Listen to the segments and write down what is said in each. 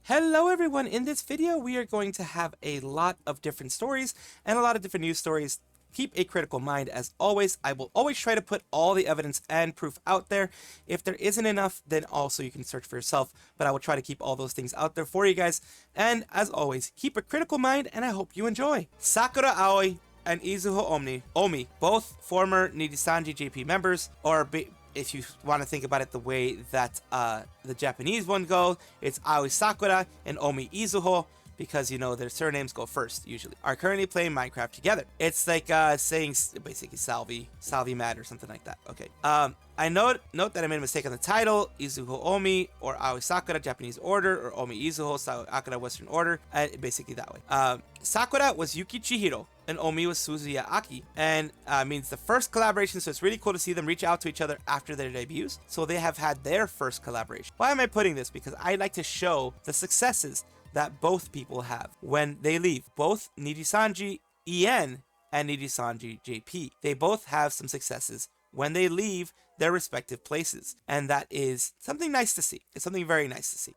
Hello everyone, in this video we are going to have a lot of different stories and a lot of different news stories. Keep a critical mind as always. I will always try to put all the evidence and proof out there. If there isn't enough, then also you can search for yourself, but I will try to keep all those things out there for you guys. And as always, keep a critical mind and I hope you enjoy. Sakura Aoi and Izuho Omi, both former Nijisanji JP members, or if you want to think about it the way that the Japanese one goes, it's Aoi Sakura and Omi Izuho, because you know their surnames go first usually, are currently playing Minecraft together. It's like saying basically Salvi Mad or something like that. Okay. I note that I made a mistake on the title. Izuho Omi or Aoi Sakura Japanese order, or Omi Izuho Sakura Western order, basically that way. Sakura was Yuki Chihiro and Omi was Suzuya Aki, and means the first collaboration, so it's really cool to see them reach out to each other after their debuts. So they have had their first collaboration. Why am I putting this? Because I like to show the successes that both people have when they leave. Both Nijisanji EN and Nijisanji JP, they both have some successes when they leave their respective places, and that is something nice to see. It's something very nice to see.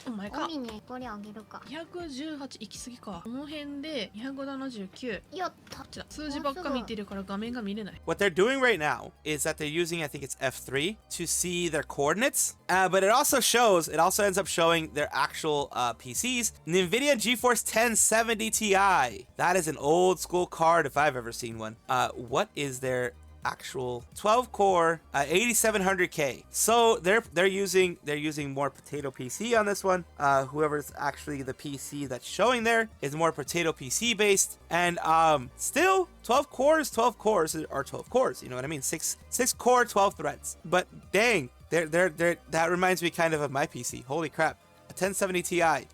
Oh my god. 218行き過ぎか。この辺で279。やった。数字ばっか見てるから画面が見れない。What they're doing right now is that they're using, I think it's F3 to see their coordinates, but it also ends up showing their actual PCs. NVIDIA GeForce 1070 Ti. That is an old school card if I've ever seen one. What is their actual 12 core 8700K? So they're using more potato PC on this one. Whoever's actually the PC that's showing there is more potato PC based, and still 12 cores are 12 cores, you know what I mean? 6 core 12 threads. But dang, that reminds me kind of my PC. Holy crap. 1070 Ti.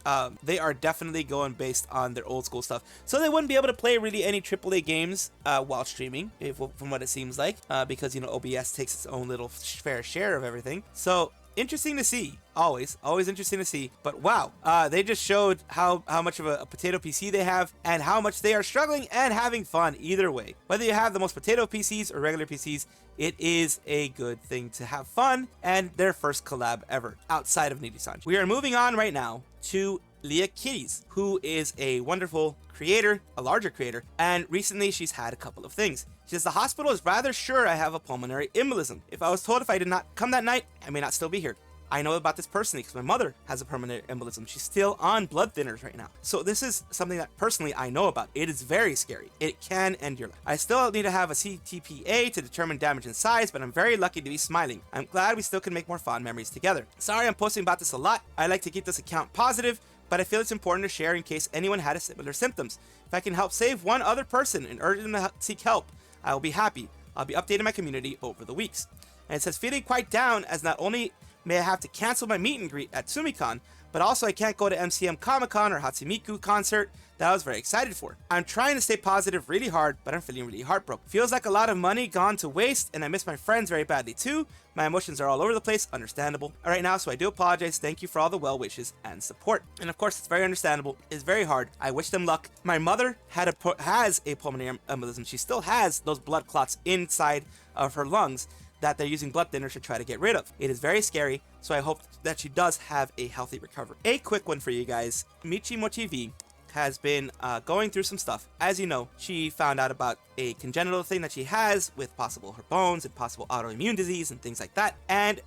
They are definitely going based on their old school stuff, so they wouldn't be able to play really any AAA games while streaming, from what it seems like, because you know OBS takes its own little fair share of everything. So interesting to see. Always interesting to see. But wow, they just showed how much of a potato PC they have and how much they are struggling and having fun either way. Whether you have the most potato PCs or regular PCs, it is a good thing to have fun, and their first collab ever outside of Nijisanji. We are moving on right now to Leahkitties, who is a wonderful creator, a larger creator, and recently she's had a couple of things. She says, the hospital is rather sure I have a pulmonary embolism. If I was told if I did not come that night, I may not still be here. I know about this personally because my mother has a pulmonary embolism. She's still on blood thinners right now. So this is something that personally I know about. It is very scary. It can end your life. I still need to have a CTPA to determine damage and size, but I'm very lucky to be smiling. I'm glad we still can make more fond memories together. Sorry I'm posting about this a lot. I like to keep this account positive, but I feel it's important to share in case anyone had a similar symptoms. If I can help save one other person and urge them to seek help, I will be happy. I'll be updating my community over the weeks. And it says, feeling quite down as not only may I have to cancel my meet and greet at Sumikon, but also I can't go to MCM Comic-Con or Hatsimiku concert that I was very excited for. I'm trying to stay positive really hard, but I'm feeling really heartbroken. Feels like a lot of money gone to waste, and I miss my friends very badly too. My emotions are all over the place, understandable. All right now, so I do apologize. Thank you for all the well wishes and support. And of course, it's very understandable. It's very hard. I wish them luck. My mother has a pulmonary embolism. She still has those blood clots inside of her lungs that they're using blood thinners to try to get rid of. It is very scary, so I hope that she does have a healthy recovery. A quick one for you guys. Michi TV has been going through some stuff. As you know, she found out about a congenital thing that she has with possible her bones and possible autoimmune disease and things like that. And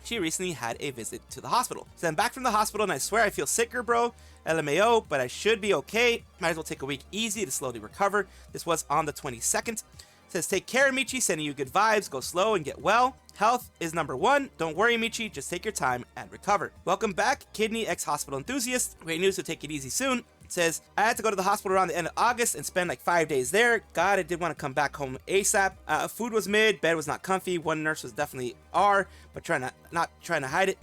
she recently had a visit to the hospital. So I'm back from the hospital and I swear I feel sicker, bro. LMAO, but I should be okay. Might as well take a week easy to slowly recover. This was on the 22nd. Says, take care, Michi, sending you good vibes, go slow and get well. Health is number one. Don't worry, Michi, just take your time and recover. Welcome back, Kidney ex-hospital enthusiast. Great news, to take it easy soon. It says, I had to go to the hospital around the end of August and spend like 5 days there. God, I did want to come back home ASAP. Food was mid, bed was not comfy. One nurse was definitely but not trying to hide it.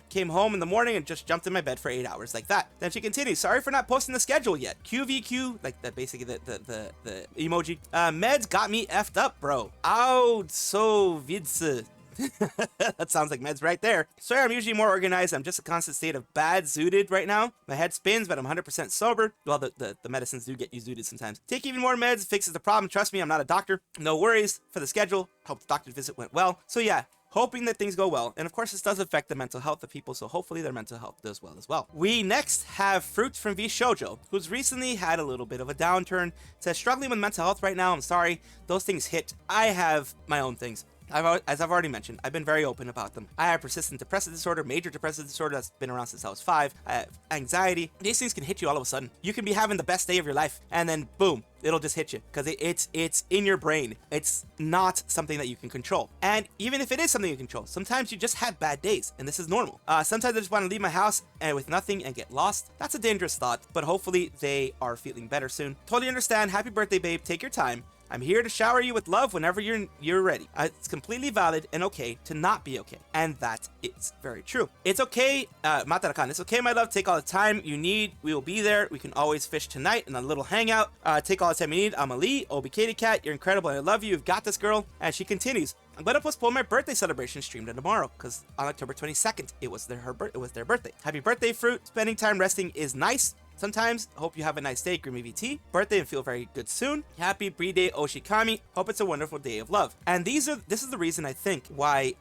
Came home in the morning and just jumped in my bed for 8 hours like that. Then she continues, sorry for not posting the schedule yet. QVQ, like that, basically the emoji. Meds got me effed up, bro. Ow, so vidse. That sounds like meds right there. Sorry, I'm usually more organized. I'm just a constant state of bad zooted right now. My head spins, but I'm 100% sober. Well, the medicines do get you zooted sometimes. Take even more meds, fixes the problem. Trust me, I'm not a doctor. No worries for the schedule. Hope the doctor's visit went well. So yeah, hoping that things go well. And of course, this does affect the mental health of people, so hopefully their mental health does well as well. We next have Fruit from Vshojo, who's recently had a little bit of a downturn. Says, struggling with mental health right now. I'm sorry, those things hit. I have my own things. As I've already mentioned, I've been very open about them. I have persistent depressive disorder, major depressive disorder that's been around since I was 5. I have anxiety. These things can hit you all of a sudden. You can be having the best day of your life, and then boom, it'll just hit you because it's in your brain. It's not something that you can control. And even if it is something you control, sometimes you just have bad days, and this is normal. Sometimes I just want to leave my house and with nothing and get lost. That's a dangerous thought, but hopefully they are feeling better soon. Totally understand. Happy birthday, babe. Take your time. I'm here to shower you with love whenever you're ready. It's completely valid and okay to not be okay. And that is very true. It's okay, Matara-kan, it's okay, my love. Take all the time you need. We will be there. We can always fish tonight in a little hangout. Take all the time you need. I'm Ali, Obi Katie Cat. You're incredible. I love you. You've got this, girl. And she continues. I'm going to postpone my birthday celebration stream to tomorrow because on October 22nd, it was their birthday. Happy birthday, Fruit. Spending time resting is nice. Sometimes, hope you have a nice day, Grimy VT. Birthday and feel very good soon. Happy Bride Oshikami. Hope it's a wonderful day of love. And this is the reason I think why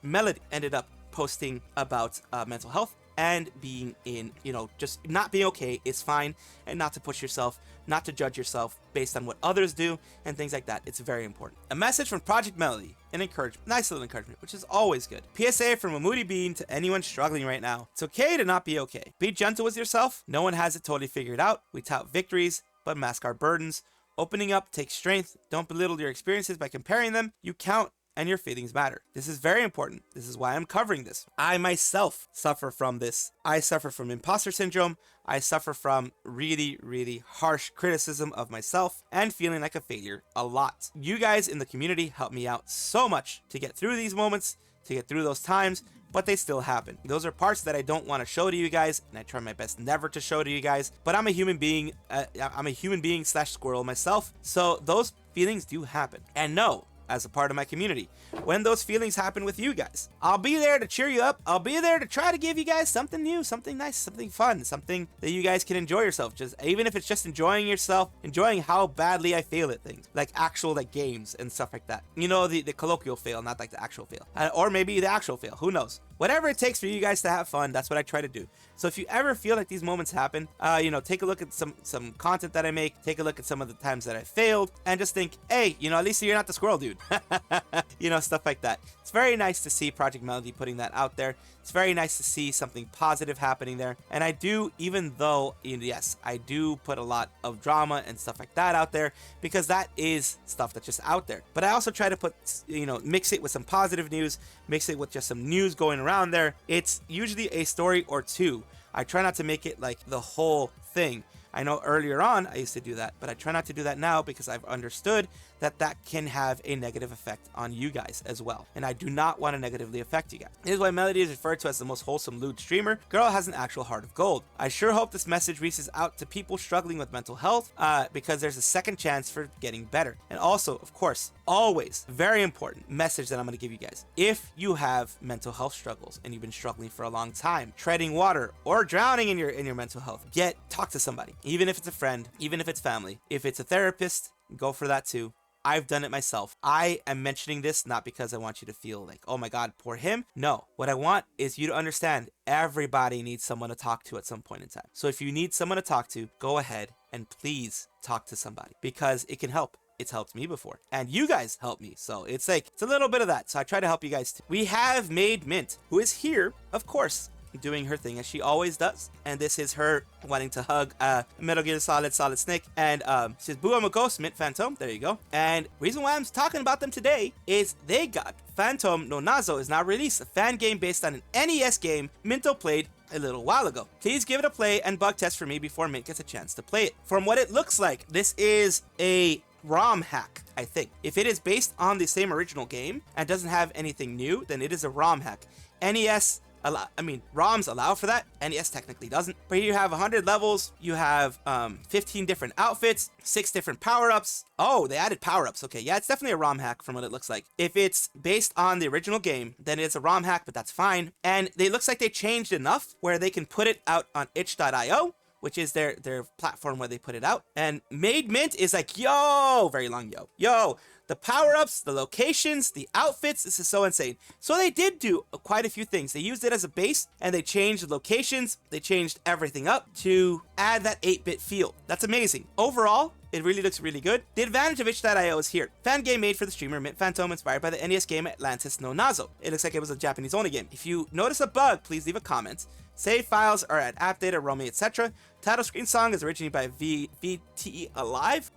Melody ended up posting about mental health and being in, just not being okay is fine, and not to push yourself, not to judge yourself based on what others do and things like that. It's very important. A message from Project Melody, an encouragement, nice little encouragement, which is always good. PSA from a moody bean to anyone struggling right now. It's okay to not be okay. Be gentle with yourself. No one has it totally figured out. We tout victories, but mask our burdens. Opening up takes strength. Don't belittle your experiences by comparing them. You count, and your feelings matter. This is very important. This is why I'm covering this. I myself suffer from this. I suffer from imposter syndrome. I suffer from really, really harsh criticism of myself and feeling like a failure a lot. You guys in the community help me out so much to get through these moments, to get through those times, but they still happen. Those are parts that I don't want to show to you guys, and I try my best never to show to you guys, but I'm a human being. / squirrel myself, so those feelings do happen. And no, as a part of my community, when those feelings happen with you guys, I'll be there to cheer you up. I'll be there to try to give you guys something new, something nice, something fun, something that you guys can enjoy yourself. Just even if it's just enjoying yourself, enjoying how badly I fail at things, like actual games and stuff like that. The colloquial fail, not like the actual fail, or maybe the actual fail. Who knows? Whatever it takes for you guys to have fun, that's what I try to do. So if you ever feel like these moments happen, take a look at some content that I make, take a look at some of the times that I failed, and just think, hey, at least you're not the squirrel dude. Stuff like that. It's very nice to see Project Melody putting that out there. It's very nice to see something positive happening there. And I do, even though, yes, I do put a lot of drama and stuff like that out there, because that is stuff that's just out there. But I also try to put, mix it with some positive news, mix it with just some news going around there. It's usually a story or two. I try not to make it like the whole thing. I know earlier on I used to do that, but I try not to do that now because I've understood that can have a negative effect on you guys as well. And I do not want to negatively affect you guys. This is why Melody is referred to as the most wholesome lewd streamer. Girl has an actual heart of gold. I sure hope this message reaches out to people struggling with mental health because there's a second chance for getting better. And also, of course, always very important message that I'm going to give you guys. If you have mental health struggles and you've been struggling for a long time, treading water or drowning in your mental health, talk to somebody. Even if it's a friend, even if it's family, if it's a therapist, go for that too. I've done it myself. I am mentioning this not because I want you to feel like, oh my God, poor him. No, what I want is you to understand everybody needs someone to talk to at some point in time. So if you need someone to talk to, go ahead and please talk to somebody because it can help. It's helped me before and you guys help me. So it's a little bit of that. So I try to help you guys too. We have Maid Mint, who is here, of course, doing her thing as she always does, and this is her wanting to hug Metal Gear Solid Snake, and she says, boo, I'm a ghost, Mint Phantom. There you go. And reason why I'm talking about them today is they got Phantom no Nazo is now released, a fan game based on an NES game Minto played a little while ago. Please give it a play and bug test for me before Mint gets a chance to play it. From what it looks like, this is a ROM hack, I think. If it is based on the same original game and doesn't have anything new, then it is a ROM hack. ROMs allow for that. NES technically doesn't. But here you have 100 levels. You have 15 different outfits, 6 different power-ups. Oh, they added power-ups. Okay, yeah, it's definitely a ROM hack from what it looks like. If it's based on the original game, then it's a ROM hack, but that's fine. And it looks like they changed enough where they can put it out on itch.io, which is their platform where they put it out. And Maid Mint is like, yo, very long yo. The power-ups, the locations, the outfits, this is so insane. So they did do quite a few things. They used it as a base, and they changed the locations, they changed everything up to add that 8-bit feel. That's amazing. Overall, it really looks really good. The advantage of itch.io is here. Fan game made for the streamer Mint Phantom inspired by the NES game Atlantis no Nazo. It looks like it was a Japanese only game. If you notice a bug, please leave a comment. Save files are at app data, roaming, etc. Title screen song is originated by VTA Live.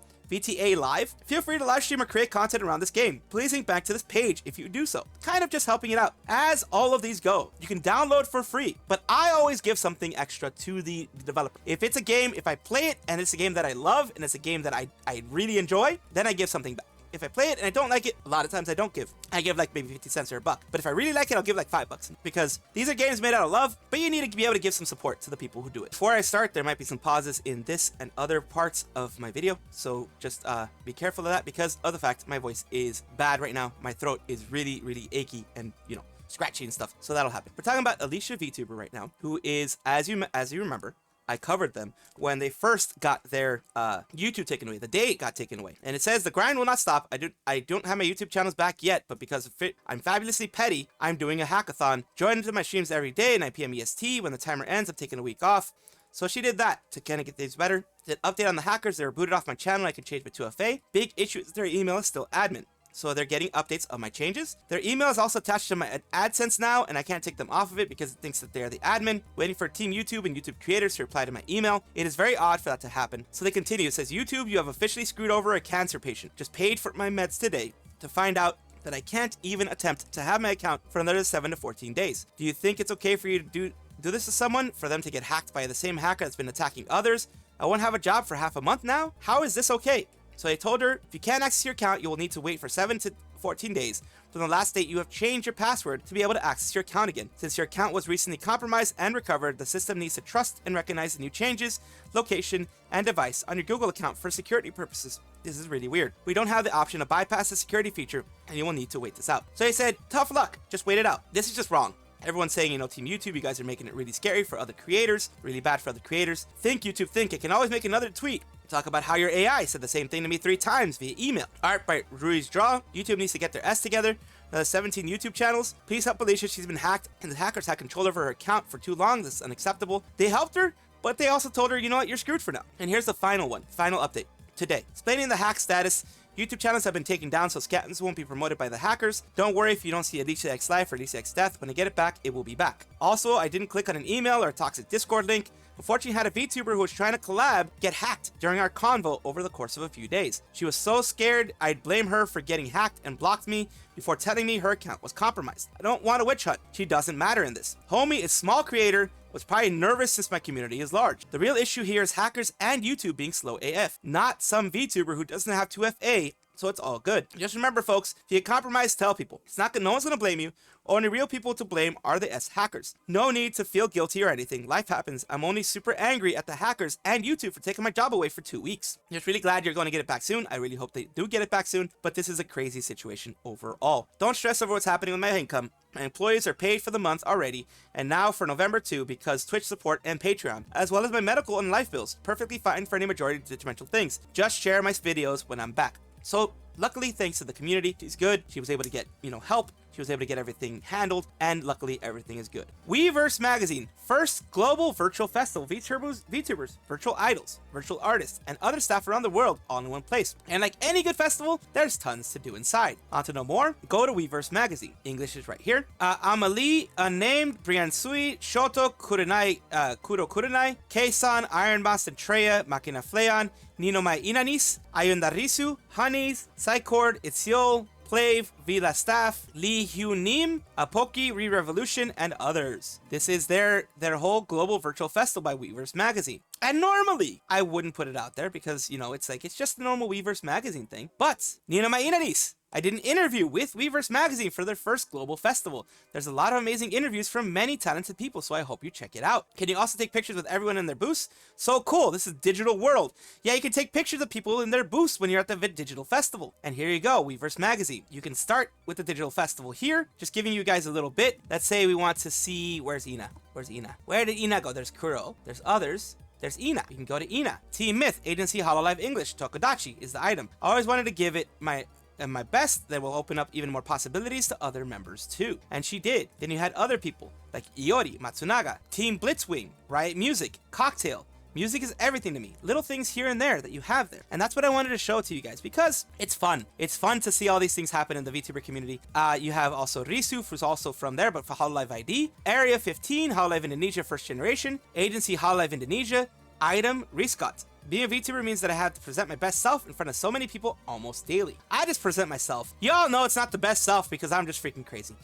Feel free to live stream or create content around this game. Please link back to this page if you do so. Kind of just helping it out. As all of these go, you can download for free, but I always give something extra to the developer. If it's a game, if I play it and it's a game that I love and it's a game that I really enjoy, then I give something back. If I play it and I don't like it, a lot of times I don't give. I give like maybe 50 cents or $1. But if I really like it, I'll give like $5 because these are games made out of love, but you need to be able to give some support to the people who do it. Before I start, there might be some pauses in this and other parts of my video. So just be careful of that because of the fact my voice is bad right now. My throat is really, really achy and, you know, scratchy and stuff. So that'll happen. We're talking about AliciaVT right now, who is, as you remember, I covered them when they first got their YouTube taken away. The day it got taken away. And it says the grind will not stop. I don't have my YouTube channels back yet, but because I'm fabulously petty, I'm doing a hackathon. Join into my streams every day, 9 p.m. EST. When the timer ends, I'm taking a week off. So she did that to kind of get things better. Did update on the hackers. They were booted off my channel. I can change my 2FA. Big issue is their email is still admin. So they're getting updates of my changes. Their email is also attached to my AdSense now, and I can't take them off of it because it thinks that they're the admin. Waiting for Team YouTube and YouTube creators to reply to my email. It is very odd for that to happen. So they continue. It says, YouTube, you have officially screwed over a cancer patient. Just paid for my meds today to find out that I can't even attempt to have my account for another 7 to 14 days. Do you think it's okay for you to do this to someone, for them to get hacked by the same hacker that's been attacking others? I won't have a job for half a month now? How is this okay? So I told her, if you can't access your account, you will need to wait for 7 to 14 days from the last date you have changed your password to be able to access your account again. Since your account was recently compromised and recovered, the system needs to trust and recognize the new changes, location, and device on your Google account for security purposes. This is really weird. We don't have the option to bypass the security feature, and you will need to wait this out. So I said, tough luck, just wait it out. This is just wrong. Everyone's saying, you know, Team YouTube, you guys are making it really scary for other creators, really bad for other creators. Think, YouTube, think. I can always make another tweet. Talk about how your AI said the same thing to me 3 times via email. Art by Rui's Draw. YouTube needs to get their S together. Another 17 YouTube channels. Please help Alicia. She's been hacked, and the hackers had control over her account for too long. This is unacceptable. They helped her, but they also told her, you know what, you're screwed for now. And here's the final one, final update today. Explaining the hack status. YouTube channels have been taken down, so scattons won't be promoted by the hackers. Don't worry if you don't see Alicia X Life or Alicia X Death. When I get it back, it will be back. Also, I didn't click on an email or a toxic Discord link. Unfortunately, had a VTuber who was trying to collab get hacked during our convo over the course of a few days. She was so scared I'd blame her for getting hacked and blocked me before telling me her account was compromised. I don't want a witch hunt. She doesn't matter in this. Homie is small creator, was probably nervous since my community is large. The real issue here is hackers and YouTube being slow AF, not some VTuber who doesn't have 2FA, so it's all good. Just remember, folks, if you get compromised, tell people. No one's gonna blame you. Only real people to blame are the hackers. No need to feel guilty or anything. Life happens. I'm only super angry at the hackers and YouTube for taking my job away for 2 weeks. Just really glad you're going to get it back soon. I really hope they do get it back soon, but this is a crazy situation overall. Don't stress over what's happening with my income. My employees are paid for the month already, and now for November too because Twitch support and Patreon, as well as my medical and life bills. Perfectly fine for any majority of detrimental things. Just share my videos when I'm back. So luckily, thanks to the community, she's good. She was able to get, help. She was able to get everything handled, and luckily everything is good. Weverse Magazine, first global virtual festival. VTubers, virtual idols, virtual artists, and other staff around the world all in one place. And like any good festival, there's tons to do inside. Want to know more? Go to Weverse Magazine. English is right here. Amelie, named Briansui, Shoto, Kurenai, Kuro Kurenai, Keisan, Ironmouse and Treya, Makina Fleon, Ninomai Inanis, Ayundarisu, Honeys, Psycord, Itziol, Plave, Vila Staff, Lee Hugh Nim, Apoki, Re-Revolution, and others. This is their whole global virtual festival by Weverse Magazine. And normally, I wouldn't put it out there because, it's just the normal Weverse Magazine thing. But, Nina Mainanis, I did an interview with Weverse Magazine for their first global festival. There's a lot of amazing interviews from many talented people, so I hope you check it out. Can you also take pictures with everyone in their booths? So cool, this is digital world. Yeah, you can take pictures of people in their booths when you're at the digital festival. And here you go, Weverse Magazine. You can start with the digital festival here, just giving you guys a little bit. Let's say we want to see, where's Ina? Where's Ina? Where did Ina go? There's Kuro, there's others. There's Ina. You can go to Ina. Team Myth, Agency, Hololive English, Tokodachi is the item. I always wanted to give it my am my best, that will open up even more possibilities to other members too. And she did. Then you had other people like Iori, Matsunaga, Team Blitzwing, Riot Music, Cocktail. Music is everything to me. Little things here and there that you have there. And that's what I wanted to show to you guys because it's fun. It's fun to see all these things happen in the VTuber community. You have also Risu, who's also from there, but for Hololive ID. Area 15, Hololive Indonesia first generation. Agency Hololive Indonesia. Item, Riscott. Being a VTuber means that I have to present my best self in front of so many people almost daily. I just present myself. Y'all know it's not the best self because I'm just freaking crazy.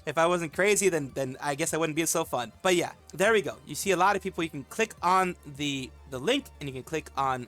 If I wasn't crazy, then I guess I wouldn't be so fun. But yeah, there we go. You see a lot of people. You can click on the link and you can click on,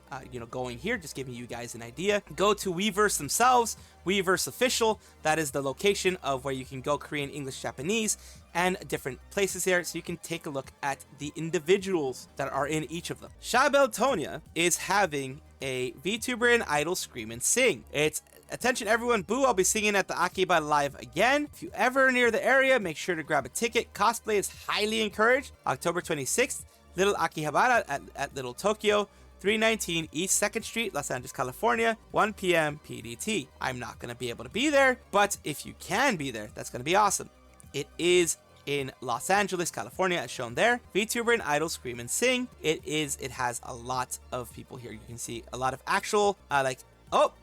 going here, just giving you guys an idea. Go to Weverse themselves, Weverse Official. That is the location of where you can go Korean, English, Japanese, and different places here, so you can take a look at the individuals that are in each of them. Shabel Tonya is having a VTuber and Idol Scream and Sing. It's attention everyone, boo, I'll be singing at the Akiba Live again. If you ever near the area, make sure to grab a ticket. Cosplay is highly encouraged. October 26th, Little Akihabara at Little Tokyo, 319 East 2nd Street, Los Angeles, California, 1 p.m. PDT. I'm not going to be able to be there, but if you can be there, that's going to be awesome. It is in Los Angeles, California, as shown there. VTuber and Idol Scream and Sing. It has a lot of people here. You can see a lot of actual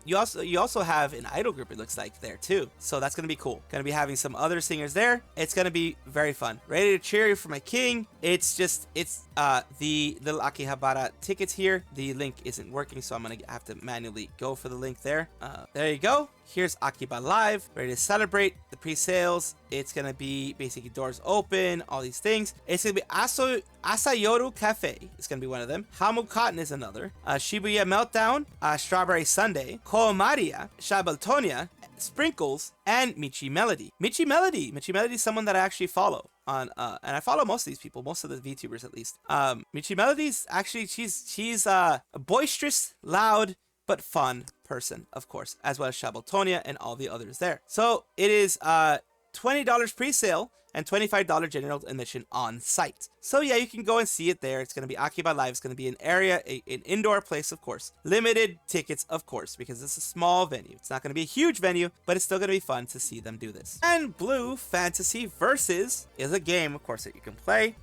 you also have an idol group, it looks like, there too. So that's gonna be cool. Gonna be having some other singers there. It's gonna be very fun. Ready to cheer you for my king. It's the Little Akihabara tickets here. The link isn't working, so I'm gonna have to manually go for the link there. There you go. Here's Akiba Live, ready to celebrate the pre-sales. It's gonna be basically doors open, all these things. It's gonna be Asayoru Cafe. It's gonna be one of them. Hamu Cotton is another. Shibuya Meltdown, Strawberry Sunday, Komaria, Shabel Tonya, Sprinkles, and Michi Melody. Michi Melody is someone that I actually follow on, and I follow most of these people, most of the VTubers at least. Michi Melody's actually, she's a boisterous, loud, but fun person, of course, as well as Shabel Tonya and all the others there. So it is $20 pre-sale and $25 general admission on site. So yeah, you can go and see it there. It's going to be Akiba Live. It's going to be an area, an indoor place, of course. Limited tickets, of course, because it's a small venue. It's not going to be a huge venue, but it's still going to be fun to see them do this. And Blue Fantasy Versus is a game, of course, that you can play.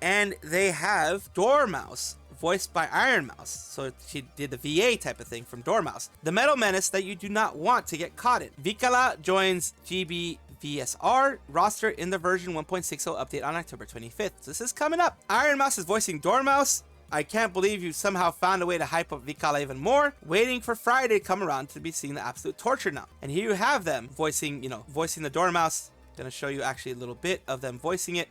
And they have Dormouse, voiced by Ironmouse. So she did the VA type of thing from Dormouse. The metal menace that you do not want to get caught in. Vikala joins GBVSR roster in the version 1.60 update on October 25th. So this is coming up. Ironmouse is voicing Dormouse. I can't believe you somehow found a way to hype up Vikala even more. Waiting for Friday to come around to be seeing the absolute torture now. And here you have them voicing, voicing the Dormouse. Gonna show you actually a little bit of them voicing it.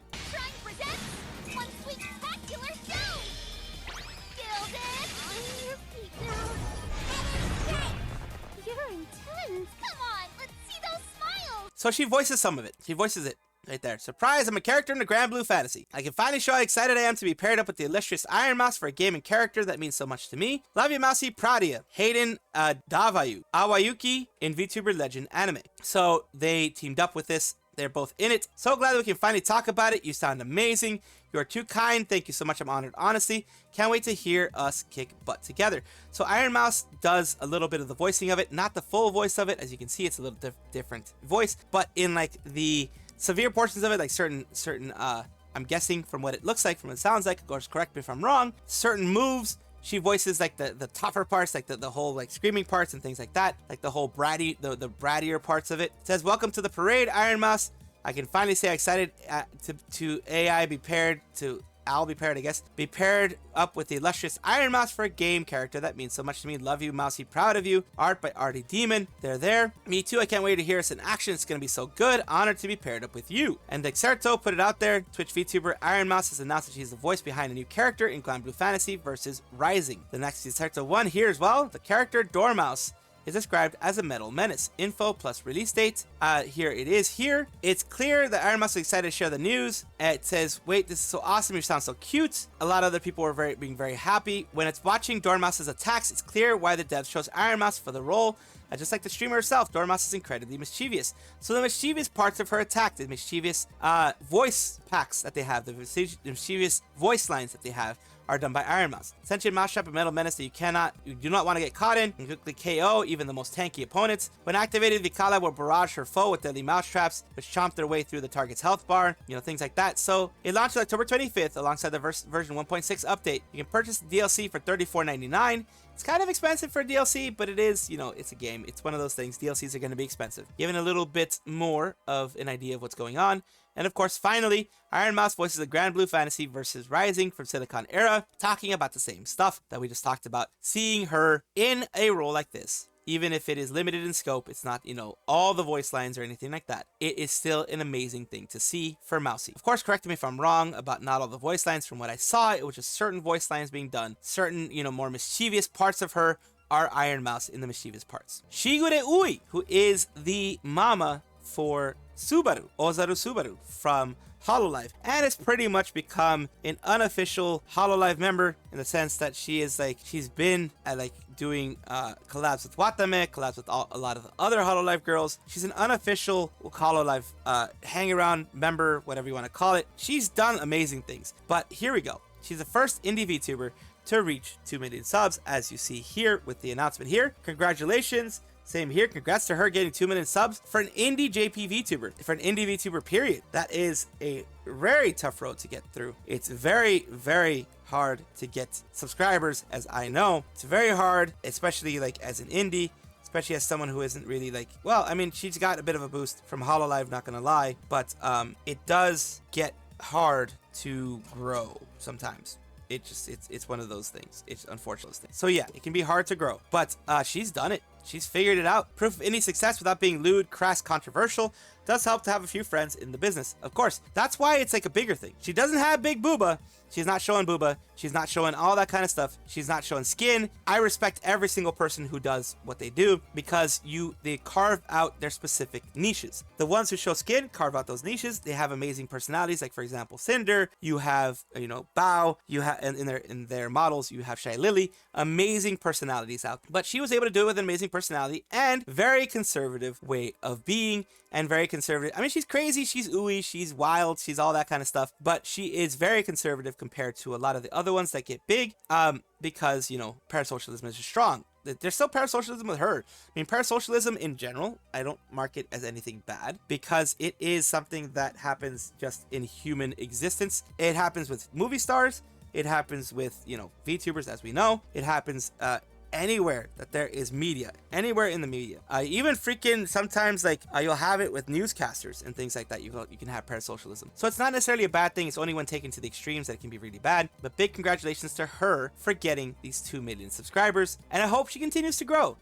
So she voices some of it. She voices it right there. Surprise, I'm a character in the Grand Blue Fantasy. I can finally show how excited I am to be paired up with the illustrious Ironmouse for a gaming character that means so much to me. Love you, Mousy. Proud of you. Hayden Davayu, Awayuki in VTuber Legend Anime. So they teamed up with this. They're both in it. So glad that we can finally talk about it. You sound amazing. You are too kind. Thank you so much. I'm honored, honestly. Can't wait to hear us kick butt together. So Ironmouse does a little bit of the voicing of it, not the full voice of it. As you can see, it's a little different voice, but in like the severe portions of it, like certain I'm guessing from what it looks like, from what it sounds like, of course, correct me if I'm wrong, certain moves, she voices like the tougher parts, like the whole like screaming parts and things like that, like the whole bratty, the brattier parts of it. It says, welcome to the parade, Ironmouse. I can finally say excited to AI be paired to, I'll be paired, I guess, be paired up with the illustrious Ironmouse for a game character. That means so much to me. Love you, Mousy. Proud of you. Art by Artie Demon. They're there. Me too. I can't wait to hear us in action. It's going to be so good. Honored to be paired up with you. And Dexerto put it out there. Twitch VTuber Ironmouse has announced that she's the voice behind a new character in Grand Blue Fantasy versus Rising. The next Dexerto one here as well. The character Dormouse is described as a metal menace. Info plus release date. Here it is here. It's clear that Ironmouse is excited to share the news. It says, wait, this is so awesome. You sound so cute. A lot of other people were being very happy. When it's watching Dormouse's attacks, it's clear why the devs chose Ironmouse for the role. Just like the streamer herself, Dormouse is incredibly mischievous. So the mischievous parts of her attack, the mischievous voice packs that they have, the mischievous voice lines that they have, are done by Ironmouse. Sentient Mousetrap, a metal menace that you do not want to get caught in, and quickly KO even the most tanky opponents. When activated, the collab will barrage her foe with deadly mousetraps, which chomp their way through the target's health bar, things like that. So it launched October 25th alongside the version 1.6 update. You can purchase the DLC for $34.99. It's kind of expensive for a DLC, but it is, it's a game. It's one of those things. DLCs are going to be expensive. Giving a little bit more of an idea of what's going on. And of course, finally, Ironmouse voices the Grand Blue Fantasy versus Rising from Silicon Era, talking about the same stuff that we just talked about. Seeing her in a role like this, even if it is limited in scope, it's not, all the voice lines or anything like that. It is still an amazing thing to see for Mousy. Of course, correct me if I'm wrong about not all the voice lines. From what I saw, it was just certain voice lines being done. Certain, more mischievous parts of her are Ironmouse in the mischievous parts. Shigure Ui, who is the mama for Subaru, Ozaru Subaru from Hololive, and has pretty much become an unofficial Hololive member in the sense that she's been doing collabs with Watame, collabs with a lot of the other Hololive girls. She's an unofficial Hololive hang around member, whatever you want to call it. She's done amazing things, but here we go. She's the first indie VTuber to reach 2 million subs, as you see here with the announcement here. Congratulations. Same here. Congrats to her getting 2 million subs for an indie JP VTuber, for an indie VTuber period. That is a very tough road to get through. It's very, very hard to get subscribers, as I know. It's very hard, especially as an indie, especially as someone who isn't really she's got a bit of a boost from Hololive, not gonna lie, but it does get hard to grow sometimes. It's one of those things. It's unfortunate things. So yeah, it can be hard to grow, but she's done it. She's figured it out. Proof of any success without being lewd, crass, controversial does help to have a few friends in the business. Of course, that's why it's a bigger thing. She doesn't have big booba. She's not showing booba. She's not showing all that kind of stuff. She's not showing skin. I respect every single person who does what they do because they carve out their specific niches. The ones who show skin carve out those niches. They have amazing personalities, like for example, Cinder. You have Bao. You have in their models. You have Shy Lily. Amazing personalities out. But she was able to do it with an amazing personality and very conservative way of being. And very conservative. I mean, she's crazy, she's ooey, she's wild, she's all that kind of stuff. But she is very conservative compared to a lot of the other ones that get big. Because, parasocialism is strong. There's still parasocialism with her. I mean, parasocialism in general, I don't mark it as anything bad because it is something that happens just in human existence. It happens with movie stars. It happens with, VTubers, as we know. It happens, anywhere that there is media, anywhere in the media. Even freaking sometimes you'll have it with newscasters and things like that. You can have parasocialism. So it's not necessarily a bad thing. It's only when taken to the extremes that it can be really bad. But big congratulations to her for getting these 2 million subscribers. And I hope she continues to grow.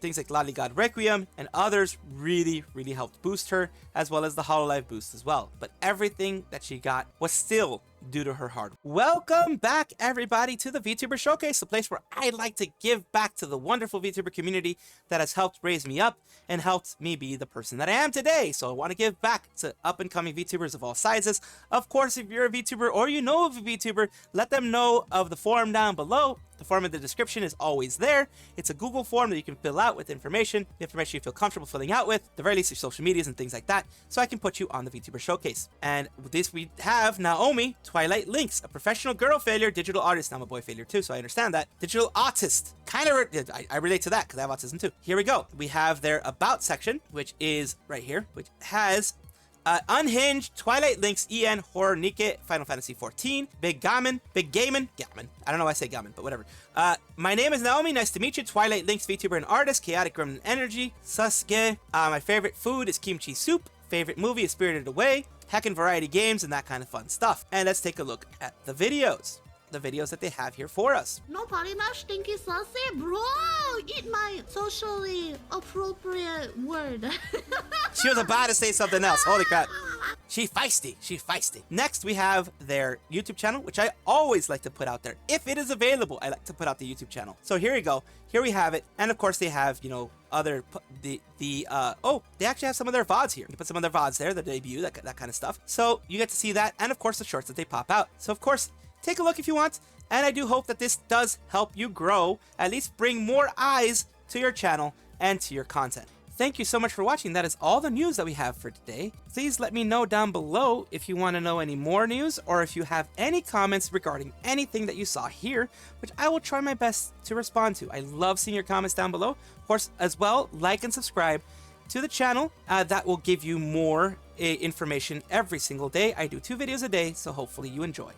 Things like Lolly God Requiem and others really, really helped boost her, as well as the Hololive boost as well. But everything that she got was still due to her hard work. Welcome back, everybody, to the VTuber Showcase, the place where I like to give back to the wonderful VTuber community that has helped raise me up and helped me be the person that I am today. So I want to give back to up-and-coming VTubers of all sizes. Of course, if you're a VTuber or you know of a VTuber, let them know of the forum down below. The form in the description is always there. It's a Google form that you can fill out with information you feel comfortable filling out with, the very least your social medias and things like that, so I can put you on the VTuber Showcase. And with this, we have Naomi, Twilight Lynx, a professional girl failure, digital artist. Now I'm a boy failure too, so I understand that. Digital autist. I relate to that because I have autism too. Here we go. We have their About section, which is right here, which has Unhinged, Twilight Lynx, EN, Horror, Nike, Final Fantasy 14, Big Gammon. I don't know why I say Gammon, but whatever. My name is Naomi. Nice to meet you. Twilight Lynx, VTuber and artist, Chaotic Gremlin Energy, Sasuke. My favorite food is kimchi soup. Favorite movie is Spirited Away. Heckin' variety games and that kind of fun stuff. And let's take a look at the videos. The videos that they have here for us. Nobody much stinky saucy, bro. Eat my socially appropriate word. She was about to say something else. Holy crap. She's feisty. Next, we have their YouTube channel, which I always like to put out there. If it is available, I like to put out the YouTube channel. So here we go. Here we have it. And of course, they have, other, they actually have some of their VODs here. You can put some of their VODs there, the debut, that kind of stuff. So you get to see that. And of course, the shorts that they pop out. So of course, take a look if you want, and I do hope that this does help you grow, at least bring more eyes to your channel, and to your content. Thank you so much for watching. That is all the news that we have for today. Please let me know down below if you want to know any more news or if you have any comments regarding anything that you saw here, which I will try my best to respond to. I love seeing your comments down below. Of course, as well, like and subscribe to the channel. That will give you more information every single day. I do 2 videos a day, so hopefully you enjoy.